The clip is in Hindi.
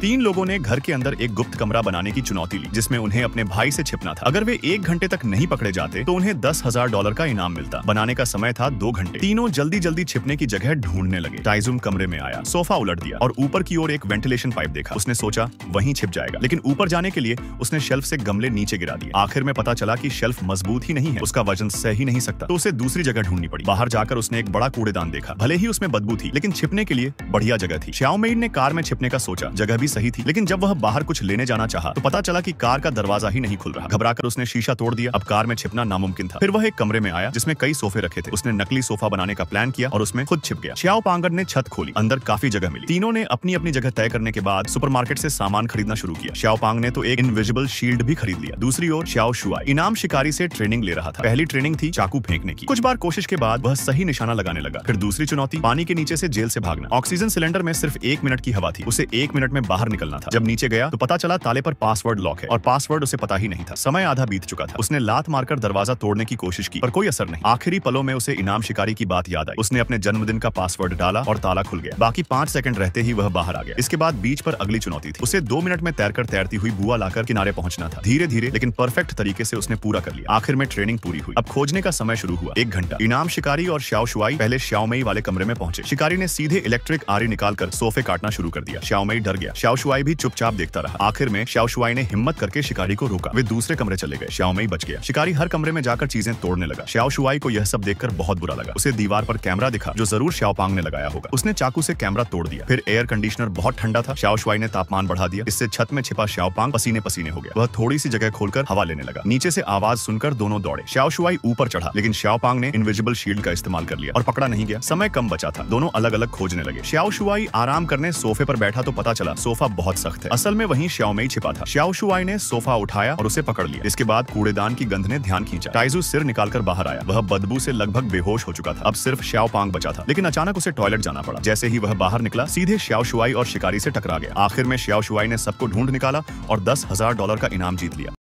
तीन लोगों ने घर के अंदर एक गुप्त कमरा बनाने की चुनौती ली, जिसमें उन्हें अपने भाई से छिपना था। अगर वे 1 घंटे तक नहीं पकड़े जाते तो उन्हें $10,000 का इनाम मिलता। बनाने का समय था 2 घंटे। तीनों जल्दी जल्दी छिपने की जगह ढूंढने लगे। टाइजुम कमरे में आया, सोफा उलट दिया और ऊपर की ओर एक वेंटिलेशन पाइप देखा। उसने सोचा वहीं छिप जाएगा, लेकिन ऊपर जाने के लिए उसने शेल्फ से गमले नीचे गिरा दिए। आखिर में पता चला कि शेल्फ मजबूत ही नहीं है, उसका वजन सह ही नहीं सकता, तो उसे दूसरी जगह ढूंढनी पड़ी। बाहर जाकर उसने एक बड़ा कूड़ेदान देखा। भले ही उसमें बदबू थी, लेकिन छिपने के लिए बढ़िया जगह थी। श्याओमेई ने कार में छिपने का सोचा, जगह भी सही थी, लेकिन जब वह बाहर कुछ लेने जाना चाहा तो पता चला कि कार का दरवाजा ही नहीं खुल रहा। घबराकर उसने शीशा तोड़ दिया। अब कार में छिपना नामुमकिन था। फिर वह एक कमरे में आया जिसमें कई सोफे रखे थे। उसने नकली सोफा बनाने का प्लान किया और उसमें खुद छिप गया। श्याओ पांगट ने छत खोली, अंदर काफी जगह मिली। तीनों ने अपनी अपनी जगह तय करने के बाद सुपरमार्केट से सामान खरीदना शुरू किया। श्याओ पांग ने तो एक इनविजिबल शील्ड भी खरीद लिया। दूसरी ओर श्याओ शुआई इनाम शिकारी से ट्रेनिंग ले रहा था। पहली ट्रेनिंग थी चाकू फेंकने की। कुछ बार कोशिश के बाद वह सही निशाना लगाने लगा। फिर दूसरी चुनौती पानी के नीचे से जेल से भागना। ऑक्सीजन सिलेंडर में सिर्फ 1 मिनट की हवा थी, उसे 1 मिनट में बाहर निकलना था। जब नीचे गया तो पता चला ताले पर पासवर्ड लॉक है और पासवर्ड उसे पता ही नहीं था। समय आधा बीत चुका था। उसने लात मारकर दरवाजा तोड़ने की कोशिश की पर कोई असर नहीं। आखिरी पलों में उसे इनाम शिकारी की बात याद आई। उसने अपने जन्मदिन का पासवर्ड डाला और ताला खुल गया। बाकी 5 सेकंड रहते ही वह बाहर आ गया। इसके बाद बीच पर अगली चुनौती थी। उसे 2 मिनट में तैरकर तैरती हुई बुआ लाकर किनारे पहुंचना था। धीरे धीरे लेकिन परफेक्ट तरीके से उसने पूरा कर लिया। आखिर में ट्रेनिंग पूरी हुई। अब खोजने का समय शुरू हुआ। 1 घंटा। इनाम शिकारी और श्याओ शुआई पहले श्याओमेई वाले कमरे में पहुंचे। शिकारी ने सीधे इलेक्ट्रिक आरी निकालकर सोफे काटना शुरू कर दिया। श्याओमेई डर गया। श्याओ शुआई भी चुपचाप देखता रहा। आखिर में श्याओ शुआई ने हिम्मत करके शिकारी को रोका। वे दूसरे कमरे चले गए। श्याओमेई बच गया। शिकारी हर कमरे में जाकर चीजें तोड़ने लगा। श्याओ शुआई को यह सब देखकर बहुत बुरा लगा। उसे दीवार पर कैमरा दिखा जो जरूर श्याओ पांग ने लगाया होगा। उसने चाकू से कैमरा तोड़ दिया। फिर एयर कंडीशनर बहुत ठंडा था। श्याओ शुआई ने तापमान बढ़ा दिया। इससे छत में छिपा श्याओ पांग पसीने पसीने हो गया। वह थोड़ी सी जगह खोलकर हवा लेने लगा। नीचे से आवाज सुनकर दोनों दौड़े। श्याओ शुआई ऊपर चढ़ा, लेकिन श्याओ पांग ने इनविजिबल शील्ड का इस्तेमाल कर लिया और पकड़ा नहीं गया। समय कम बचा था। दोनों अलग अलग खोजने लगे। श्याओ शुआई आराम करने सोफे पर बैठा तो पता चला सोफा बहुत सख्त है। असल में वहीं श्याओमेई छिपा था। श्याओ शुआई ने सोफा उठाया और उसे पकड़ लिया। इसके बाद कूड़ेदान की गंध ने ध्यान खींचा। टाइजू सिर निकालकर बाहर आया। वह बदबू से लगभग बेहोश हो चुका था। अब सिर्फ श्याओ पांग बचा था, लेकिन अचानक उसे टॉयलेट जाना पड़ा। जैसे ही वह बाहर निकला सीधे श्याओ शुआई और शिकारी से टकरा गया। आखिर में श्याओ शुआई ने सबको ढूंढ निकाला और $10,000 का इनाम जीत लिया।